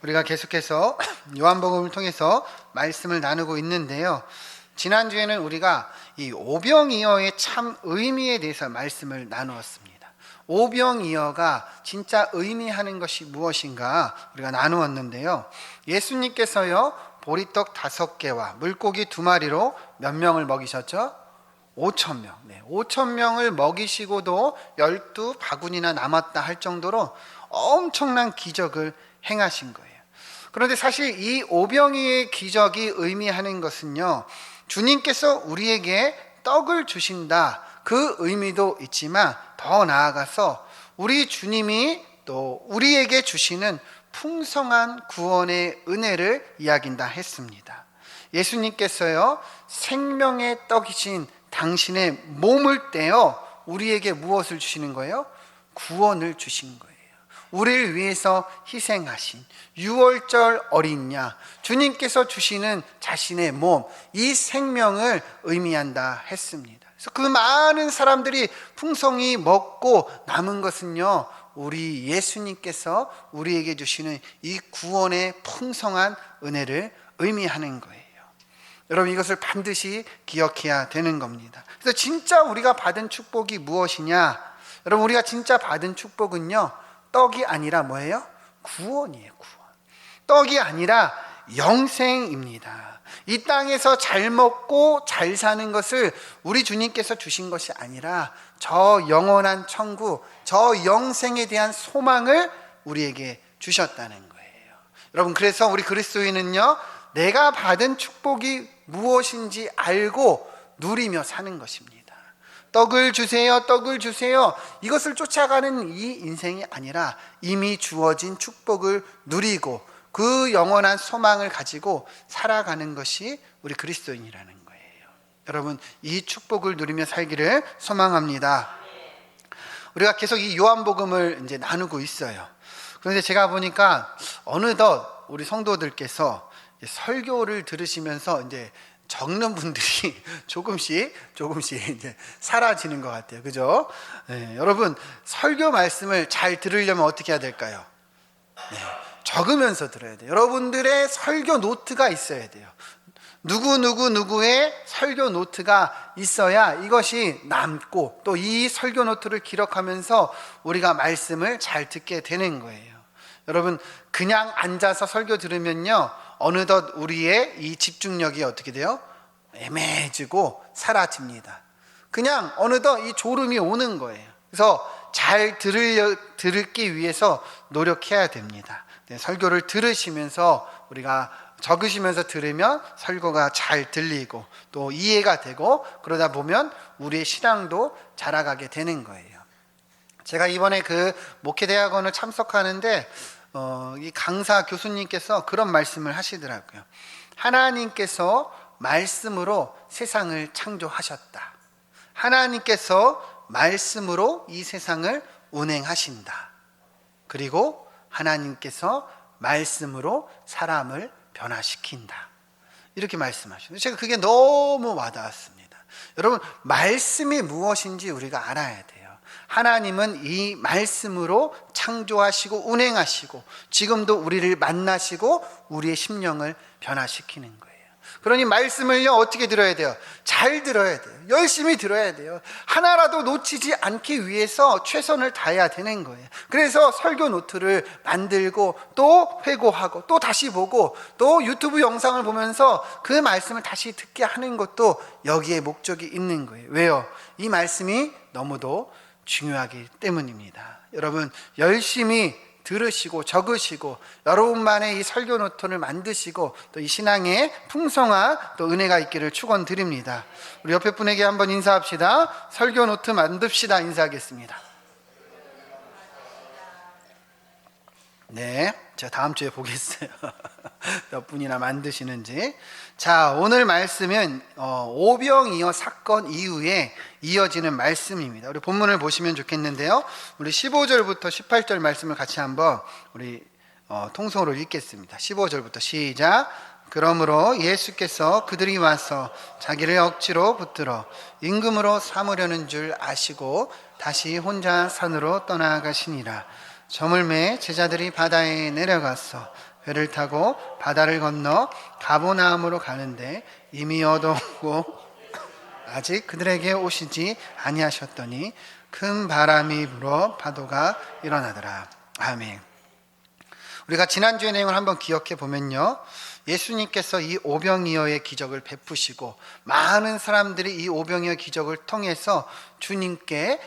우리가 계속해서 요한복음을 통해서 말씀을 나누고 있는데요. 지난주에는 우리가 이 오병이어의 참 의미에 대해서 말씀을 나누었습니다. 오병이어가 진짜 의미하는 것이 무엇인가 우리가 나누었는데요. 예수님께서요, 보리떡 5개와 물고기 2마리로 몇 명을 먹이셨죠? 5,000명. 5,000명을 먹이시고도 12바구니나 남았다 할 정도로 엄청난 기적을 행하신 거예요. 그런데 사실 이 오병이의 기적이 의미하는 것은요, 주님께서 우리에게 떡을 주신다, 그 의미도 있지만 더 나아가서 우리 주님이 또 우리에게 주시는 풍성한 구원의 은혜를 이야기한다 했습니다. 예수님께서요, 생명의 떡이신 당신의 몸을 떼어 우리에게 무엇을 주시는 거예요? 구원을 주신 거예요. 우리를 위해서 희생하신 6월절 어린 양, 주님께서 주시는 자신의 몸, 이 생명을 의미한다 했습니다. 그래서 그 많은 사람들이 풍성히 먹고 남은 것은요, 우리 예수님께서 우리에게 주시는 이 구원의 풍성한 은혜를 의미하는 거예요. 여러분, 이것을 반드시 기억해야 되는 겁니다. 그래서 진짜 우리가 받은 축복이 무엇이냐? 여러분, 우리가 진짜 받은 축복은요, 떡이 아니라 뭐예요? 구원이에요. 구원. 떡이 아니라 영생입니다. 이 땅에서 잘 먹고 잘 사는 것을 우리 주님께서 주신 것이 아니라 저 영원한 천국, 저 영생에 대한 소망을 우리에게 주셨다는 거예요. 여러분, 그래서 우리 그리스도인은요, 내가 받은 축복이 무엇인지 알고 누리며 사는 것입니다. 떡을 주세요, 떡을 주세요, 이것을 쫓아가는 이 인생이 아니라 이미 주어진 축복을 누리고 그 영원한 소망을 가지고 살아가는 것이 우리 그리스도인이라는 거예요. 여러분, 이 축복을 누리며 살기를 소망합니다. 우리가 계속 이 요한복음을 이제 나누고 있어요. 그런데 제가 보니까 어느덧 우리 성도들께서 설교를 들으시면서 이제 적는 분들이 조금씩 이제 사라지는 것 같아요. 그죠? 네, 여러분, 설교 말씀을 잘 들으려면 어떻게 해야 될까요? 네, 적으면서 들어야 돼요. 여러분들의 설교 노트가 있어야 돼요. 누구의 설교 노트가 있어야 이것이 남고 또 이 설교 노트를 기록하면서 우리가 말씀을 잘 듣게 되는 거예요. 여러분, 그냥 앉아서 설교 들으면요, 어느덧 우리의 이 집중력이 어떻게 돼요? 애매해지고 사라집니다. 그냥 어느덧 이 졸음이 오는 거예요. 그래서 잘 들기 위해서 노력해야 됩니다. 설교를 들으시면서 우리가 적으시면서 들으면 설교가 잘 들리고 또 이해가 되고, 그러다 보면 우리의 신앙도 자라가게 되는 거예요. 제가 이번에 그 목회대학원을 참석하는데 이 강사 교수님께서 그런 말씀을 하시더라고요. 하나님께서 말씀으로 세상을 창조하셨다. 하나님께서 말씀으로 이 세상을 운행하신다. 그리고 하나님께서 말씀으로 사람을 변화시킨다. 이렇게 말씀하셨어요. 제가 그게 너무 와닿았습니다. 여러분, 말씀이 무엇인지 우리가 알아야 돼요. 하나님은 이 말씀으로 창조하시고 운행하시고 지금도 우리를 만나시고 우리의 심령을 변화시키는 거예요. 그러니 말씀을요, 어떻게 들어야 돼요? 잘 들어야 돼요. 열심히 들어야 돼요. 하나라도 놓치지 않기 위해서 최선을 다해야 되는 거예요. 그래서 설교 노트를 만들고 또 회고하고 또 다시 보고 또 유튜브 영상을 보면서 그 말씀을 다시 듣게 하는 것도 여기에 목적이 있는 거예요. 왜요? 이 말씀이 너무도 중요하기 때문입니다. 여러분, 열심히 들으시고 적으시고 여러분만의 이 설교 노트를 만드시고 또 이 신앙의 풍성한 또 은혜가 있기를 축원드립니다. 우리 옆에 분에게 한번 인사합시다. 설교 노트 만듭시다. 인사하겠습니다. 네, 제가 다음 주에 보겠어요. 몇 분이나 만드시는지. 자, 오늘 말씀은 오병이어 사건 이후에 이어지는 말씀입니다. 우리 본문을 보시면 좋겠는데요, 우리 15절부터 18절 말씀을 같이 한번 우리 통성으로 읽겠습니다. 15절부터 시작. 그러므로 예수께서 그들이 와서 자기를 억지로 붙들어 임금으로 삼으려는 줄 아시고 다시 혼자 산으로 떠나가시니라. 저물매 제자들이 바다에 내려가서 배를 타고 바다를 건너 가버나움으로 가는데 이미 어두웠고 아직 그들에게 오시지 아니하셨더니 큰 바람이 불어 파도가 일어나더라. 아멘. 우리가 지난주의 내용을 한번 기억해 보면요, 예수님께서 이 오병이어의 기적을 베푸시고 많은 사람들이 이 오병이어 기적을 통해서 주님께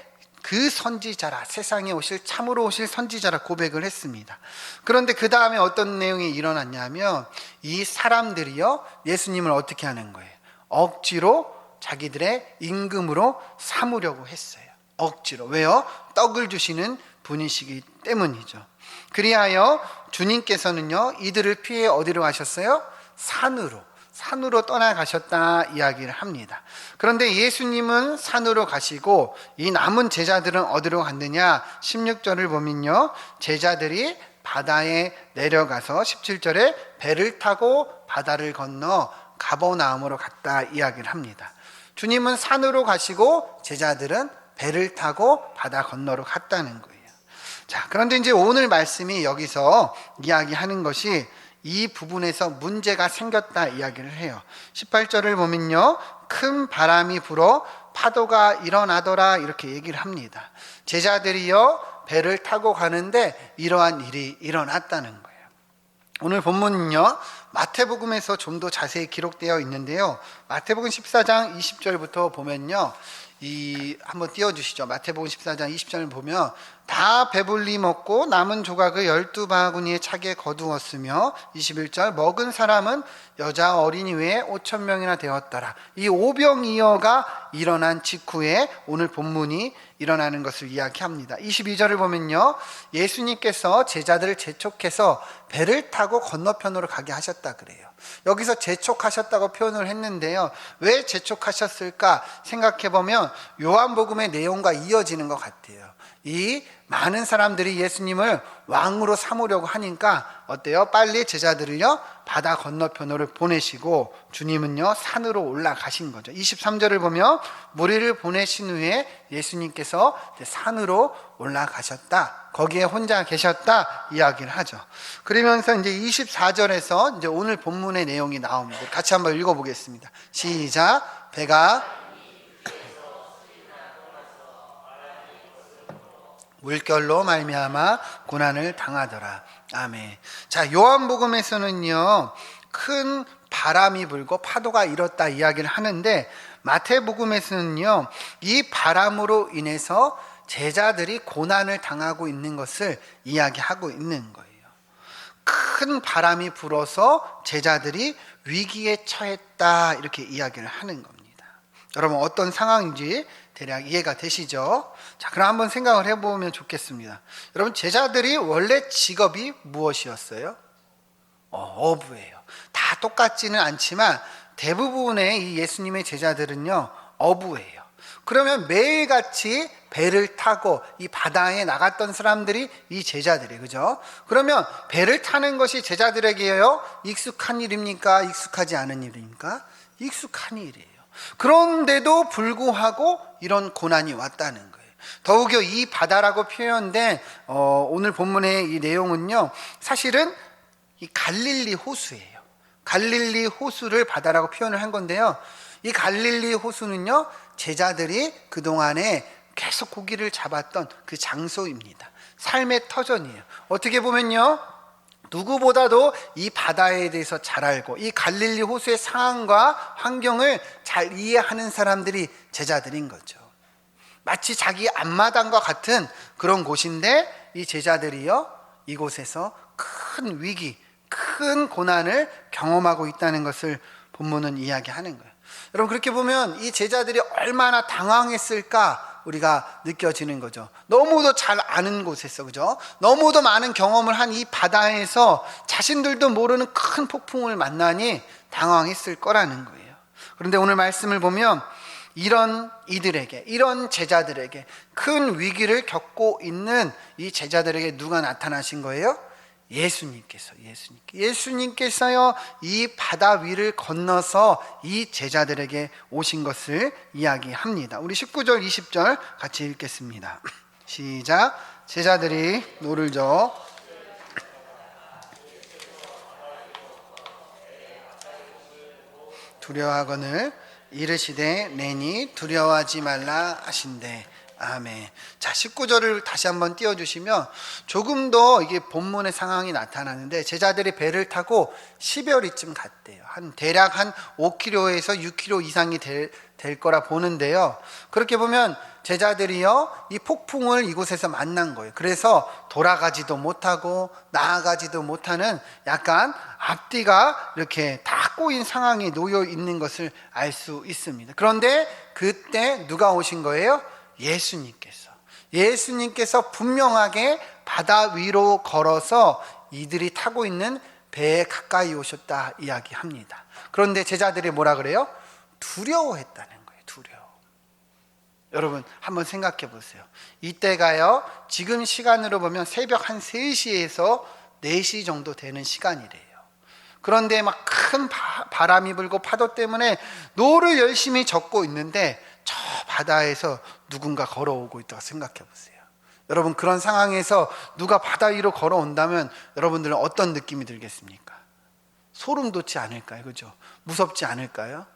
그 선지자라, 세상에 오실 참으로 오실 선지자라 고백을 했습니다. 그런데 그 다음에 어떤 내용이 일어났냐면 이 사람들이요 예수님을 어떻게 하는 거예요? 억지로 자기들의 임금으로 삼으려고 했어요. 억지로. 왜요? 떡을 주시는 분이시기 때문이죠. 그리하여 주님께서는요 이들을 피해 어디로 가셨어요? 산으로 떠나가셨다 이야기를 합니다. 그런데 예수님은 산으로 가시고 이 남은 제자들은 어디로 갔느냐? 16절을 보면요, 제자들이 바다에 내려가서 17절에 배를 타고 바다를 건너 가버나움으로 갔다 이야기를 합니다. 주님은 산으로 가시고 제자들은 배를 타고 바다 건너로 갔다는 거예요. 자, 그런데 이제 오늘 말씀이 여기서 이야기하는 것이 이 부분에서 문제가 생겼다 이야기를 해요. 18절을 보면요, 큰 바람이 불어 파도가 일어나더라 이렇게 얘기를 합니다. 제자들이요 배를 타고 가는데 이러한 일이 일어났다는 거예요. 오늘 본문은요 마태복음에서 좀 더 자세히 기록되어 있는데요, 마태복음 14장 20절부터 보면요, 한번 띄워주시죠. 마태복음 14장 20절을 보면 다 배불리 먹고 남은 조각을 12바구니에 차게 거두었으며 21절 먹은 사람은 여자 어린이 외에 5,000명이나 되었더라. 이 오병이어가 일어난 직후에 오늘 본문이 일어나는 것을 이야기합니다. 22절을 보면요, 예수님께서 제자들을 재촉해서 배를 타고 건너편으로 가게 하셨다 그래요. 여기서 재촉하셨다고 표현을 했는데요, 왜 재촉하셨을까 생각해 보면 요한복음의 내용과 이어지는 것 같아요. 이 많은 사람들이 예수님을 왕으로 삼으려고 하니까 어때요? 빨리 제자들을요 바다 건너편으로 보내시고 주님은요 산으로 올라가신 거죠. 23절을 보면 무리를 보내신 후에 예수님께서 산으로 올라가셨다, 거기에 혼자 계셨다 이야기를 하죠. 그러면서 이제 24절에서 이제 오늘 본문의 내용이 나옵니다. 같이 한번 읽어보겠습니다. 시작. 배가 물결로 말미암아 고난을 당하더라. 아멘. 자, 요한복음에서는요 큰 바람이 불고 파도가 일었다 이야기를 하는데 마태복음에서는요 이 바람으로 인해서 제자들이 고난을 당하고 있는 것을 이야기하고 있는 거예요. 큰 바람이 불어서 제자들이 위기에 처했다 이렇게 이야기를 하는 겁니다. 여러분 어떤 상황인지 대략 이해가 되시죠? 자, 그럼 한번 생각을 해보면 좋겠습니다. 여러분 제자들이 원래 직업이 무엇이었어요? 어부예요. 다 똑같지는 않지만 대부분의 이 예수님의 제자들은요 어부예요. 그러면 매일같이 배를 타고 이 바다에 나갔던 사람들이 이 제자들이에요. 그죠? 그러면 배를 타는 것이 제자들에게요 익숙한 일입니까? 익숙하지 않은 일입니까? 익숙한 일이에요. 그런데도 불구하고 이런 고난이 왔다는 거예요. 더욱이 이 바다라고 표현된 오늘 본문의 이 내용은요 사실은 이 갈릴리 호수예요. 갈릴리 호수를 바다라고 표현을 한 건데요, 이 갈릴리 호수는요 제자들이 그동안에 계속 고기를 잡았던 그 장소입니다. 삶의 터전이에요. 어떻게 보면요 누구보다도 이 바다에 대해서 잘 알고 이 갈릴리 호수의 상황과 환경을 잘 이해하는 사람들이 제자들인 거죠. 마치 자기 앞마당과 같은 그런 곳인데 이 제자들이요 이곳에서 큰 위기, 큰 고난을 경험하고 있다는 것을 본문은 이야기하는 거예요. 여러분 그렇게 보면 이 제자들이 얼마나 당황했을까 우리가 느껴지는 거죠. 너무도 잘 아는 곳에서, 그죠? 너무도 많은 경험을 한 이 바다에서 자신들도 모르는 큰 폭풍을 만나니 당황했을 거라는 거예요. 그런데 오늘 말씀을 보면 이런 이들에게, 이런 제자들에게 큰 위기를 겪고 있는 이 제자들에게 누가 나타나신 거예요? 예수님께서요 이 바다 위를 건너서 이 제자들에게 오신 것을 이야기합니다. 우리 19절 20절 같이 읽겠습니다. 시작. 제자들이 노를 저어 두려워하거늘 이르시되 내니 두려워하지 말라 하신대. 아멘. 자, 19절을 다시 한번 띄워주시면 조금 더 이게 본문의 상황이 나타나는데, 제자들이 배를 타고 10여리쯤 갔대요. 대략 한 5km에서 6km 이상이 될 거라 보는데요. 그렇게 보면 제자들이요, 이 폭풍을 이곳에서 만난 거예요. 그래서 돌아가지도 못하고 나아가지도 못하는 약간 앞뒤가 이렇게 다 꼬인 상황에 놓여 있는 것을 알 수 있습니다. 그런데 그때 누가 오신 거예요? 예수님께서 분명하게 바다 위로 걸어서 이들이 타고 있는 배에 가까이 오셨다 이야기합니다. 그런데 제자들이 뭐라 그래요? 두려워했다는 거예요. 여러분 한번 생각해 보세요. 이때가요, 지금 시간으로 보면 새벽 한 3시에서 4시 정도 되는 시간이래요. 그런데 막 큰 바람이 불고 파도 때문에 노를 열심히 젓고 있는데 저 바다에서 누군가 걸어오고 있다고 생각해 보세요. 여러분, 그런 상황에서 누가 바다 위로 걸어온다면 여러분들은 어떤 느낌이 들겠습니까? 소름 돋지 않을까요? 그죠? 무섭지 않을까요?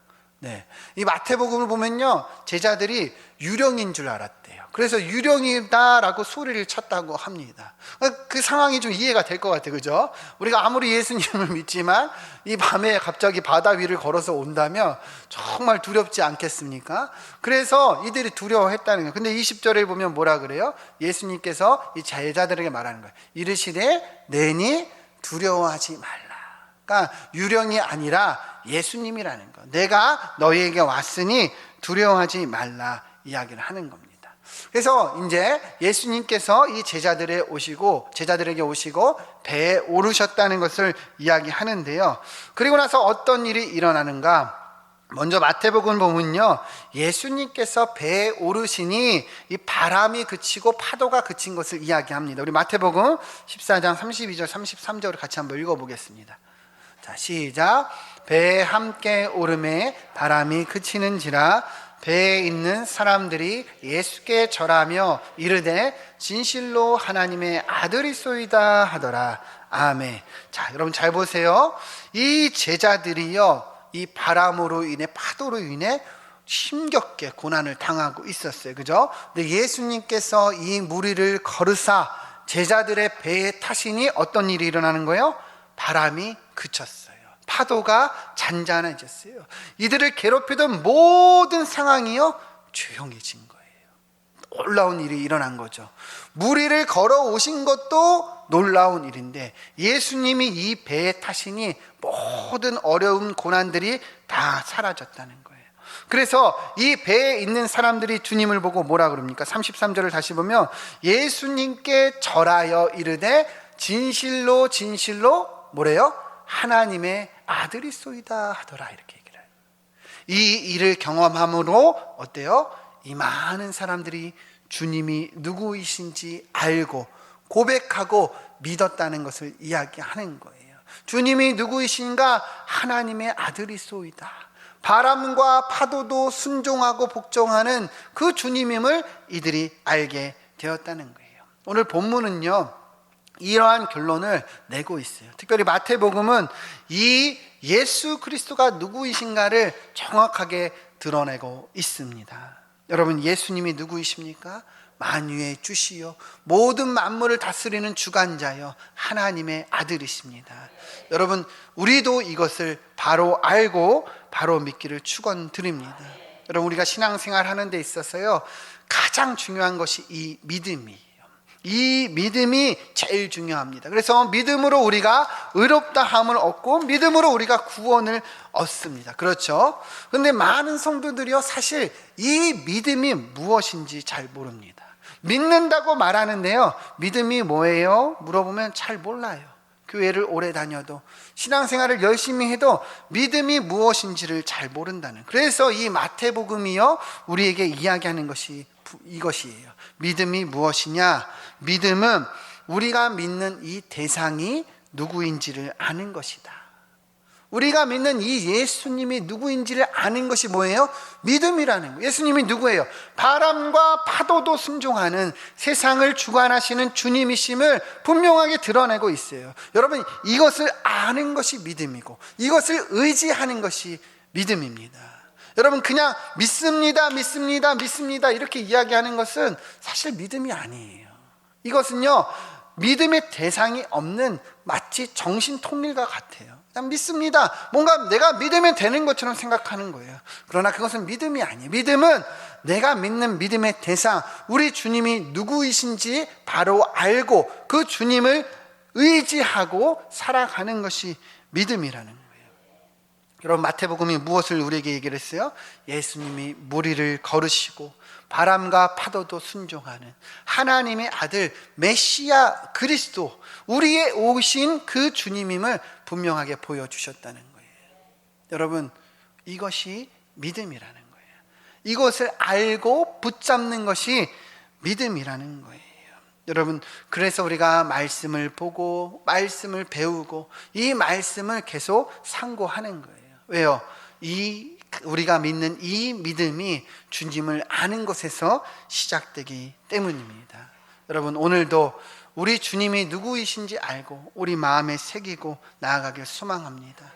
네. 이 마태복음을 보면요, 제자들이 유령인 줄 알았대요. 그래서 유령이다라고 소리를 쳤다고 합니다. 그 상황이 좀 이해가 될 것 같아요. 그죠? 우리가 아무리 예수님을 믿지만 이 밤에 갑자기 바다 위를 걸어서 온다면 정말 두렵지 않겠습니까? 그래서 이들이 두려워했다는 거예요. 근데 20절에 보면 뭐라 그래요? 예수님께서 이 제자들에게 말하는 거예요. 이르시되 내니 두려워하지 말라. 그러니까 유령이 아니라 예수님이라는 거. 내가 너희에게 왔으니 두려워하지 말라 이야기를 하는 겁니다. 그래서 이제 예수님께서 이 제자들에게 오시고 배에 오르셨다는 것을 이야기하는데요. 그리고 나서 어떤 일이 일어나는가? 먼저 마태복음 보면요, 예수님께서 배에 오르시니 이 바람이 그치고 파도가 그친 것을 이야기합니다. 우리 마태복음 14장 32절 33절을 같이 한번 읽어보겠습니다. 자, 시작. 배에 함께 오름에 바람이 그치는지라 배에 있는 사람들이 예수께 절하며 이르되 진실로 하나님의 아들이소이다 하더라. 아멘. 자, 여러분 잘 보세요. 이 제자들이요, 이 바람으로 인해, 파도로 인해 힘겹게 고난을 당하고 있었어요. 그죠? 근데 예수님께서 이 무리를 거르사 제자들의 배에 타시니 어떤 일이 일어나는 거예요? 바람이 그쳤어요. 파도가 잔잔해졌어요. 이들을 괴롭히던 모든 상황이요, 조용해진 거예요. 놀라운 일이 일어난 거죠. 무리를 걸어오신 것도 놀라운 일인데 예수님이 이 배에 타시니 모든 어려움, 고난들이 다 사라졌다는 거예요. 그래서 이 배에 있는 사람들이 주님을 보고 뭐라 그럽니까? 33절을 다시 보면 예수님께 절하여 이르되 진실로 뭐래요? 하나님의 아들이소이다 하더라, 이렇게 얘기를 해요. 이 일을 경험함으로 어때요? 이 많은 사람들이 주님이 누구이신지 알고 고백하고 믿었다는 것을 이야기하는 거예요. 주님이 누구이신가? 하나님의 아들이소이다. 바람과 파도도 순종하고 복종하는 그 주님임을 이들이 알게 되었다는 거예요. 오늘 본문은요, 이러한 결론을 내고 있어요. 특별히 마태복음은 이 예수 그리스도가 누구이신가를 정확하게 드러내고 있습니다. 여러분, 예수님이 누구이십니까? 만유의 주시요 모든 만물을 다스리는 주관자요 하나님의 아들이십니다. 여러분, 우리도 이것을 바로 알고 바로 믿기를 축원드립니다. 여러분, 우리가 신앙생활 하는 데 있어서요, 가장 중요한 것이 이 믿음이에요. 이 믿음이 제일 중요합니다. 그래서 믿음으로 우리가 의롭다함을 얻고 믿음으로 우리가 구원을 얻습니다. 그렇죠? 그런데 많은 성도들이요, 사실 이 믿음이 무엇인지 잘 모릅니다. 믿는다고 말하는데요, 믿음이 뭐예요? 물어보면 잘 몰라요. 교회를 오래 다녀도 신앙생활을 열심히 해도 믿음이 무엇인지를 잘 모른다는. 그래서 이 마태복음이요, 우리에게 이야기하는 것이 이것이에요. 믿음이 무엇이냐? 믿음은 우리가 믿는 이 대상이 누구인지를 아는 것이다. 우리가 믿는 이 예수님이 누구인지를 아는 것이 뭐예요? 믿음이라는 거예요. 예수님이 누구예요? 바람과 파도도 순종하는 세상을 주관하시는 주님이심을 분명하게 드러내고 있어요. 여러분, 이것을 아는 것이 믿음이고 이것을 의지하는 것이 믿음입니다. 여러분, 그냥 믿습니다, 믿습니다, 믿습니다 이렇게 이야기하는 것은 사실 믿음이 아니에요. 이것은요, 믿음의 대상이 없는 마치 정신통일과 같아요. 그냥 믿습니다. 뭔가 내가 믿으면 되는 것처럼 생각하는 거예요. 그러나 그것은 믿음이 아니에요. 믿음은 내가 믿는 믿음의 대상, 우리 주님이 누구이신지 바로 알고 그 주님을 의지하고 살아가는 것이 믿음이라는 거예요. 여러분, 마태복음이 무엇을 우리에게 얘기를 했어요? 예수님이 무리를 걸으시고 바람과 파도도 순종하는 하나님의 아들 메시아 그리스도, 우리의 오신 그 주님임을 분명하게 보여주셨다는 거예요. 여러분, 이것이 믿음이라는 거예요. 이것을 알고 붙잡는 것이 믿음이라는 거예요. 여러분, 그래서 우리가 말씀을 보고 말씀을 배우고 이 말씀을 계속 상고하는 거예요. 왜요? 우리가 믿는 이 믿음이 주님을 아는 것에서 시작되기 때문입니다. 여러분, 오늘도 우리 주님이 누구이신지 알고 우리 마음에 새기고 나아가길 소망합니다.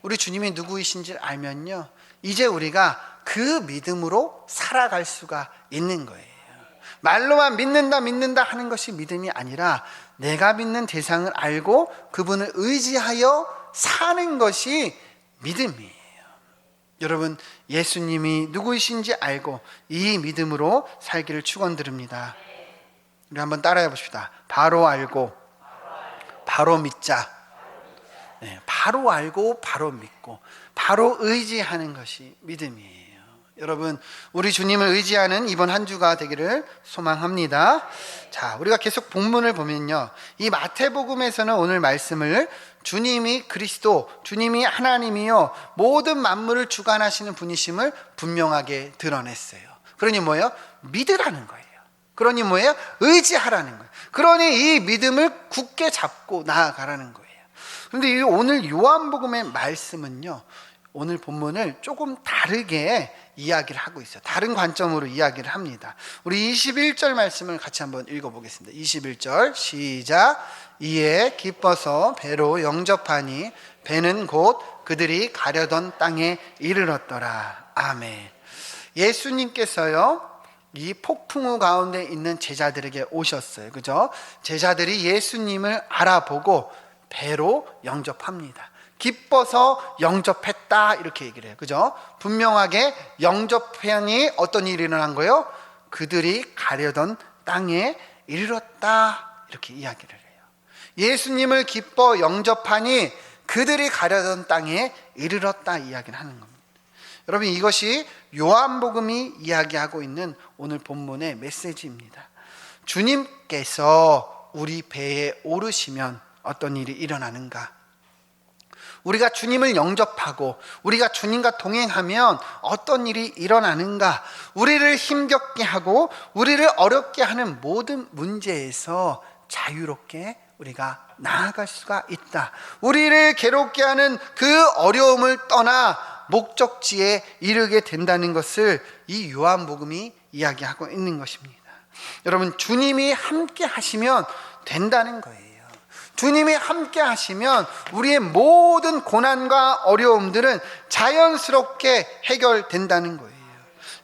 우리 주님이 누구이신지 알면요, 이제 우리가 그 믿음으로 살아갈 수가 있는 거예요. 말로만 믿는다 하는 것이 믿음이 아니라 내가 믿는 대상을 알고 그분을 의지하여 사는 것이 믿음이에요. 여러분, 예수님이 누구이신지 알고 이 믿음으로 살기를 축원드립니다. 우리 한번 따라해 봅시다. 바로 알고 바로 믿자. 네, 바로 알고 바로 믿고 바로 의지하는 것이 믿음이에요. 여러분, 우리 주님을 의지하는 이번 한 주가 되기를 소망합니다. 자, 우리가 계속 본문을 보면요, 이 마태복음에서는 오늘 말씀을 주님이 그리스도, 주님이 하나님이요 모든 만물을 주관하시는 분이심을 분명하게 드러냈어요. 그러니 뭐예요? 믿으라는 거예요. 그러니 뭐예요? 의지하라는 거예요. 그러니 이 믿음을 굳게 잡고 나아가라는 거예요. 그런데 오늘 요한복음의 말씀은요, 오늘 본문을 조금 다르게 이야기를 하고 있어요. 다른 관점으로 이야기를 합니다. 우리 21절 말씀을 같이 한번 읽어보겠습니다. 21절 시작. 이에 기뻐서 배로 영접하니 배는 곧 그들이 가려던 땅에 이르렀더라. 아멘. 예수님께서요, 이 폭풍우 가운데 있는 제자들에게 오셨어요. 그죠? 제자들이 예수님을 알아보고 배로 영접합니다. 기뻐서 영접했다 이렇게 얘기를 해요. 그죠? 분명하게 영접하니 어떤 일이 일어난 거예요? 그들이 가려던 땅에 이르렀다 이렇게 이야기를 해요. 예수님을 기뻐 영접하니 그들이 가려던 땅에 이르렀다 이야기를 하는 겁니다. 여러분, 이것이 요한복음이 이야기하고 있는 오늘 본문의 메시지입니다. 주님께서 우리 배에 오르시면 어떤 일이 일어나는가? 우리가 주님을 영접하고 우리가 주님과 동행하면 어떤 일이 일어나는가? 우리를 힘겹게 하고 우리를 어렵게 하는 모든 문제에서 자유롭게 우리가 나아갈 수가 있다. 우리를 괴롭게 하는 그 어려움을 떠나 목적지에 이르게 된다는 것을 이 요한복음이 이야기하고 있는 것입니다. 여러분, 주님이 함께 하시면 된다는 거예요. 주님이 함께 하시면 우리의 모든 고난과 어려움들은 자연스럽게 해결된다는 거예요.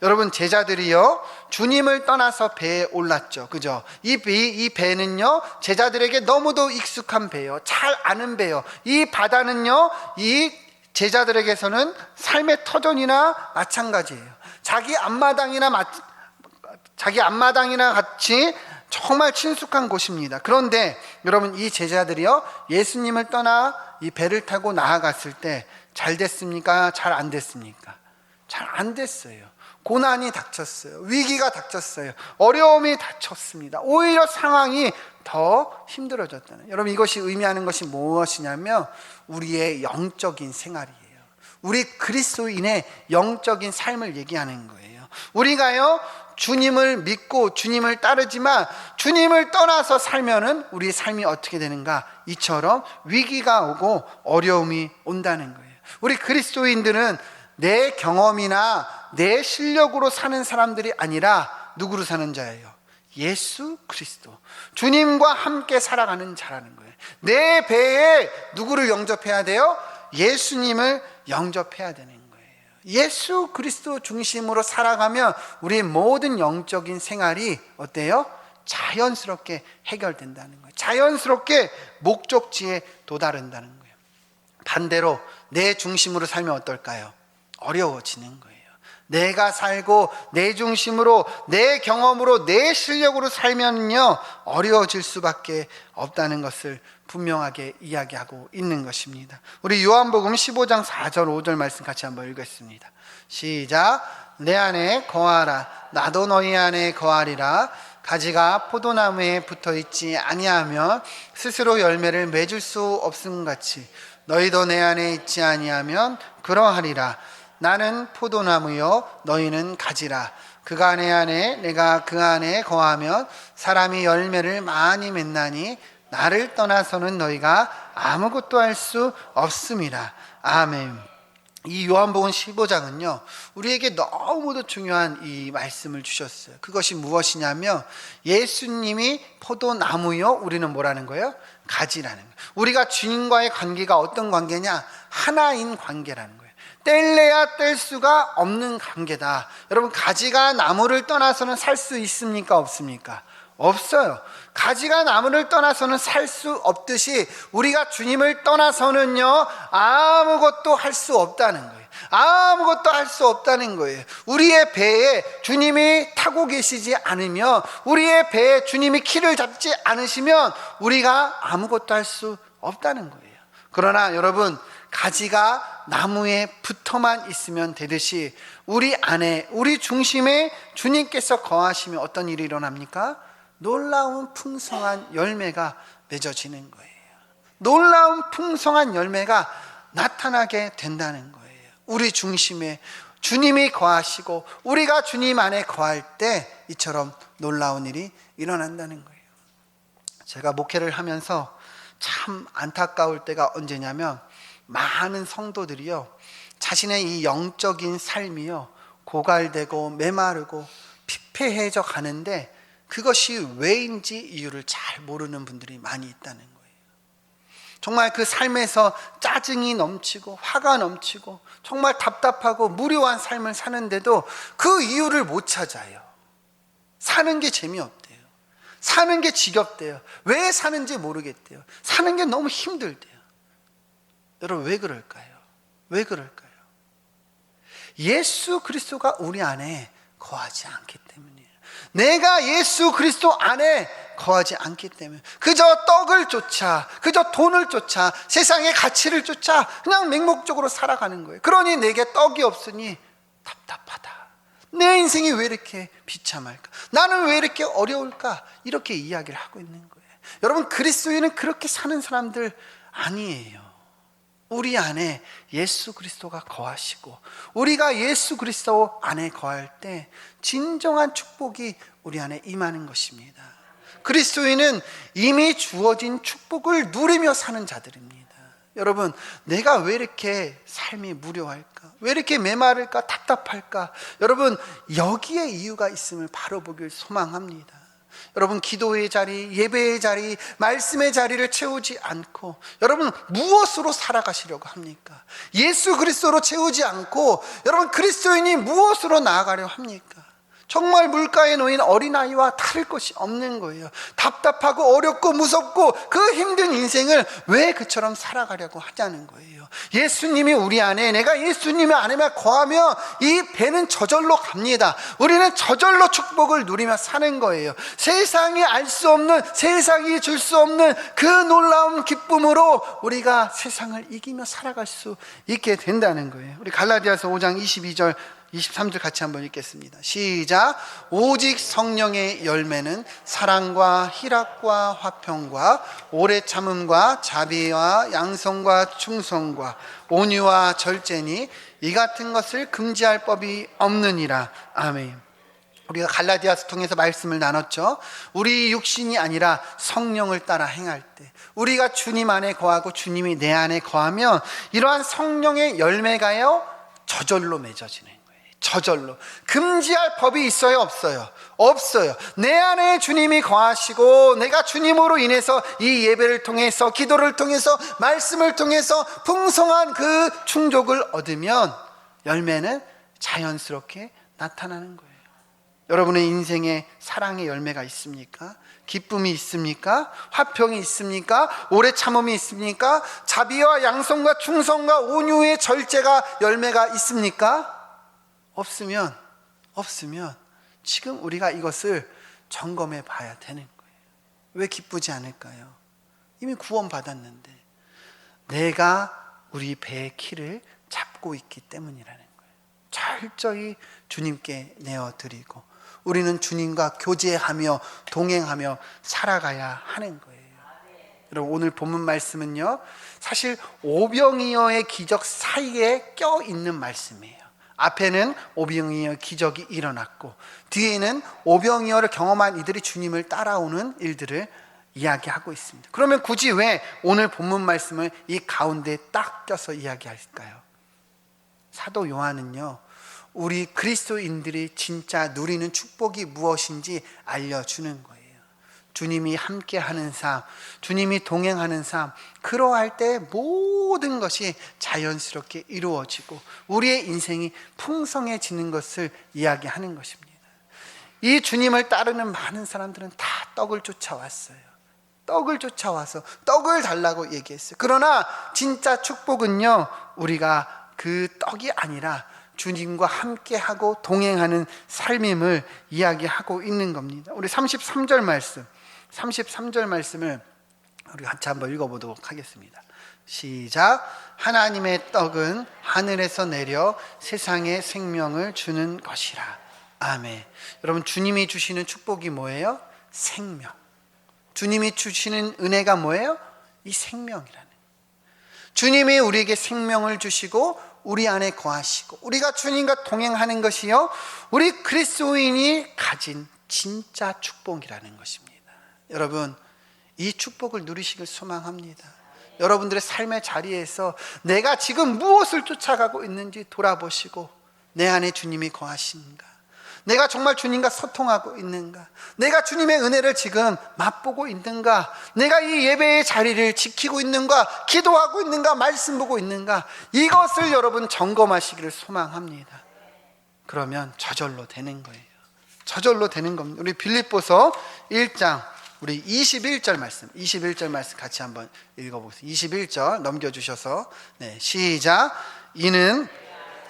여러분, 제자들이요, 주님을 떠나서 배에 올랐죠. 그죠? 이 배는요, 제자들에게 너무도 익숙한 배요. 잘 아는 배요. 이 바다는요, 이 제자들에게서는 삶의 터전이나 마찬가지예요. 자기 앞마당이나 같이 정말 친숙한 곳입니다. 그런데 여러분, 이 제자들이요, 예수님을 떠나 이 배를 타고 나아갔을 때 잘 됐습니까? 잘 안 됐습니까? 잘 안 됐어요. 고난이 닥쳤어요. 위기가 닥쳤어요. 어려움이 닥쳤습니다. 오히려 상황이 더 힘들어졌다는. 여러분, 이것이 의미하는 것이 무엇이냐면 우리의 영적인 생활이에요. 우리 그리스도인의 영적인 삶을 얘기하는 거예요. 우리가요, 주님을 믿고 주님을 따르지만 주님을 떠나서 살면은 우리 삶이 어떻게 되는가? 이처럼 위기가 오고 어려움이 온다는 거예요. 우리 그리스도인들은 내 경험이나 내 실력으로 사는 사람들이 아니라 누구로 사는 자예요? 예수 그리스도, 주님과 함께 살아가는 자라는 거예요. 내 배에 누구를 영접해야 돼요? 예수님을 영접해야 되는 거예요. 예수 그리스도 중심으로 살아가면 우리 모든 영적인 생활이 어때요? 자연스럽게 해결된다는 거예요. 자연스럽게 목적지에 도달한다는 거예요. 반대로 내 중심으로 살면 어떨까요? 어려워지는 거예요. 내가 살고 내 중심으로, 내 경험으로, 내 실력으로 살면요 어려워질 수밖에 없다는 것을 분명하게 이야기하고 있는 것입니다. 우리 요한복음 15장 4절 5절 말씀 같이 한번 읽겠습니다. 시작. 내 안에 거하라, 나도 너희 안에 거하리라. 가지가 포도나무에 붙어있지 아니하면 스스로 열매를 맺을 수 없음 같이 너희도 내 안에 있지 아니하면 그러하리라. 나는 포도나무요 너희는 가지라. 그가 내 안에 내가 그 안에 거하면 사람이 열매를 많이 맺나니 나를 떠나서는 너희가 아무것도 할 수 없음이라. 아멘. 이 요한복음 15장은요 우리에게 너무도 중요한 이 말씀을 주셨어요. 그것이 무엇이냐면 예수님이 포도나무요 우리는 뭐라는 거예요? 가지라는 거예요. 우리가 주님과의 관계가 어떤 관계냐? 하나인 관계라는 거예요. 뗄래야 뗄 수가 없는 관계다. 여러분, 가지가 나무를 떠나서는 살 수 있습니까? 없습니까? 없어요. 가지가 나무를 떠나서는 살 수 없듯이 우리가 주님을 떠나서는요 아무것도 할 수 없다는 거예요. 아무것도 할 수 없다는 거예요. 우리의 배에 주님이 타고 계시지 않으면, 우리의 배에 주님이 키를 잡지 않으시면 우리가 아무것도 할 수 없다는 거예요. 그러나 여러분, 가지가 나무에 붙어만 있으면 되듯이 우리 안에, 우리 중심에 주님께서 거하시면 어떤 일이 일어납니까? 놀라운 풍성한 열매가 맺어지는 거예요. 놀라운 풍성한 열매가 나타나게 된다는 거예요. 우리 중심에 주님이 거하시고 우리가 주님 안에 거할 때 이처럼 놀라운 일이 일어난다는 거예요. 제가 목회를 하면서 참 안타까울 때가 언제냐면 많은 성도들이요 자신의 이 영적인 삶이요 고갈되고 메마르고 피폐해져 가는데 그것이 왜인지 이유를 잘 모르는 분들이 많이 있다는 거예요. 정말 그 삶에서 짜증이 넘치고 화가 넘치고 정말 답답하고 무료한 삶을 사는데도 그 이유를 못 찾아요. 사는 게 재미없대요. 사는 게 지겹대요. 왜 사는지 모르겠대요. 사는 게 너무 힘들대요. 여러분, 왜 그럴까요? 왜 그럴까요? 예수 그리스도가 우리 안에 거하지 않기 때문이에요. 내가 예수 그리스도 안에 거하지 않기 때문에 그저 떡을 쫓아, 그저 돈을 쫓아, 세상의 가치를 쫓아 그냥 맹목적으로 살아가는 거예요. 그러니 내게 떡이 없으니 답답하다. 내 인생이 왜 이렇게 비참할까? 나는 왜 이렇게 어려울까? 이렇게 이야기를 하고 있는 거예요. 여러분, 그리스도인은 그렇게 사는 사람들 아니에요. 우리 안에 예수 그리스도가 거하시고 우리가 예수 그리스도 안에 거할 때 진정한 축복이 우리 안에 임하는 것입니다. 그리스도인은 이미 주어진 축복을 누리며 사는 자들입니다. 여러분, 내가 왜 이렇게 삶이 무료할까? 왜 이렇게 메마를까? 답답할까? 여러분, 여기에 이유가 있음을 바로 보길 소망합니다. 여러분, 기도의 자리, 예배의 자리, 말씀의 자리를 채우지 않고 여러분 무엇으로 살아가시려고 합니까? 예수 그리스도로 채우지 않고 여러분 그리스도인이 무엇으로 나아가려 합니까? 정말 물가에 놓인 어린아이와 다를 것이 없는 거예요. 답답하고 어렵고 무섭고 그 힘든 인생을 왜 그처럼 살아가려고 하자는 거예요. 예수님이 우리 안에, 내가 예수님의 안에만 거하며 이 배는 저절로 갑니다. 우리는 저절로 축복을 누리며 사는 거예요. 세상이 알 수 없는, 세상이 줄 수 없는 그 놀라운 기쁨으로 우리가 세상을 이기며 살아갈 수 있게 된다는 거예요. 우리 갈라디아서 5장 22절 23절 같이 한번 읽겠습니다. 시작. 오직 성령의 열매는 사랑과 희락과 화평과 오래 참음과 자비와 양성과 충성과 온유와 절제니 이 같은 것을 금지할 법이 없느니라. 아멘. 우리가 갈라디아서 통해서 말씀을 나눴죠. 우리 육신이 아니라 성령을 따라 행할 때 우리가 주님 안에 거하고 주님이 내 안에 거하면 이러한 성령의 열매가요 저절로 맺어지는 거예요. 저절로. 금지할 법이 있어요? 없어요? 없어요. 내 안에 주님이 거하시고 내가 주님으로 인해서 이 예배를 통해서, 기도를 통해서, 말씀을 통해서 풍성한 그 충족을 얻으면 열매는 자연스럽게 나타나는 거예요. 여러분의 인생에 사랑의 열매가 있습니까? 기쁨이 있습니까? 화평이 있습니까? 오래 참음이 있습니까? 자비와 양성과 충성과 온유의 절제가 열매가 있습니까? 없으면 지금 우리가 이것을 점검해 봐야 되는 거예요. 왜 기쁘지 않을까요? 이미 구원 받았는데 내가 우리 배의 키를 잡고 있기 때문이라는 거예요. 철저히 주님께 내어드리고 우리는 주님과 교제하며 동행하며 살아가야 하는 거예요. 여러분, 오늘 본문 말씀은요, 사실 오병이어의 기적 사이에 껴있는 말씀이에요. 앞에는 오병이어 기적이 일어났고 뒤에는 오병이어를 경험한 이들이 주님을 따라오는 일들을 이야기하고 있습니다. 그러면 굳이 왜 오늘 본문 말씀을 이 가운데 딱 껴서 이야기할까요? 사도 요한은요, 우리 그리스도인들이 진짜 누리는 축복이 무엇인지 알려주는 거예요. 주님이 함께하는 삶, 주님이 동행하는 삶, 그러할 때 모든 것이 자연스럽게 이루어지고 우리의 인생이 풍성해지는 것을 이야기하는 것입니다. 이 주님을 따르는 많은 사람들은 다 떡을 쫓아왔어요. 떡을 쫓아와서 떡을 달라고 얘기했어요. 그러나 진짜 축복은요, 우리가 그 떡이 아니라 주님과 함께하고 동행하는 삶임을 이야기하고 있는 겁니다. 우리 33절 말씀을 우리 같이 한번 읽어보도록 하겠습니다. 시작. 하나님의 떡은 하늘에서 내려 세상에 생명을 주는 것이라. 아멘. 여러분, 주님이 주시는 축복이 뭐예요? 생명. 주님이 주시는 은혜가 뭐예요? 이 생명이라는 거예요. 주님이 우리에게 생명을 주시고 우리 안에 거하시고 우리가 주님과 동행하는 것이요, 우리 그리스도인이 가진 진짜 축복이라는 것입니다. 여러분, 이 축복을 누리시길 소망합니다. 여러분들의 삶의 자리에서 내가 지금 무엇을 쫓아가고 있는지 돌아보시고 내 안에 주님이 거하시는가? 내가 정말 주님과 소통하고 있는가? 내가 주님의 은혜를 지금 맛보고 있는가? 내가 이 예배의 자리를 지키고 있는가? 기도하고 있는가? 말씀 보고 있는가? 이것을 여러분 점검하시기를 소망합니다. 그러면 저절로 되는 거예요. 저절로 되는 겁니다. 우리 빌립보서 1장 우리 21절 말씀 같이 한번 읽어보겠습니다. 21절 넘겨주셔서 시작. 이는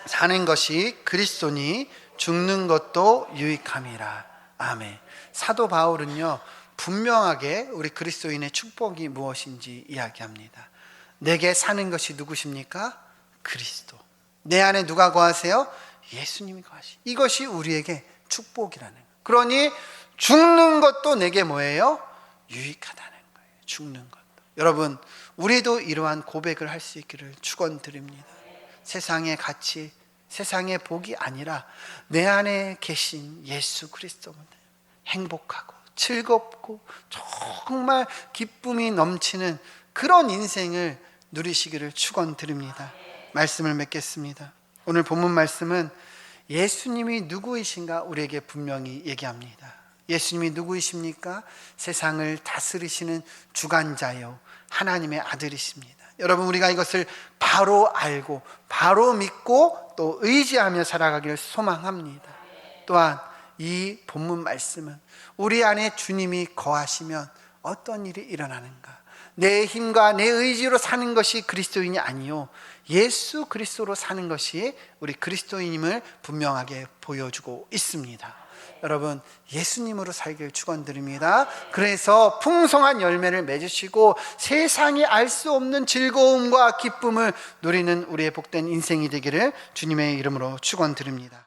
사는 것이 그리스도니 죽는 것도 유익함이라. 아멘. 사도 바울은요, 분명하게 우리 그리스도인의 축복이 무엇인지 이야기합니다. 내게 사는 것이 누구십니까? 그리스도. 내 안에 누가 거하세요? 예수님이 거하시. 이것이 우리에게 축복이라는 거예요. 그러니 죽는 것도 내게 뭐예요? 유익하다는 거예요. 죽는 것도. 여러분, 우리도 이러한 고백을 할 수 있기를 축원드립니다. 세상의 가치, 세상의 복이 아니라 내 안에 계신 예수 그리스도는 행복하고 즐겁고 정말 기쁨이 넘치는 그런 인생을 누리시기를 축원드립니다. 말씀을 맺겠습니다. 오늘 본문 말씀은 예수님이 누구이신가 우리에게 분명히 얘기합니다. 예수님이 누구이십니까? 세상을 다스리시는 주관자요, 하나님의 아들이십니다. 여러분, 우리가 이것을 바로 알고 바로 믿고 또 의지하며 살아가기를 소망합니다. 또한 이 본문 말씀은 우리 안에 주님이 거하시면 어떤 일이 일어나는가? 내 힘과 내 의지로 사는 것이 그리스도인이 아니요, 예수 그리스도로 사는 것이 우리 그리스도인임을 분명하게 보여주고 있습니다. 여러분, 예수님으로 살길 축원드립니다. 그래서 풍성한 열매를 맺으시고 세상이 알 수 없는 즐거움과 기쁨을 누리는 우리의 복된 인생이 되기를 주님의 이름으로 축원드립니다.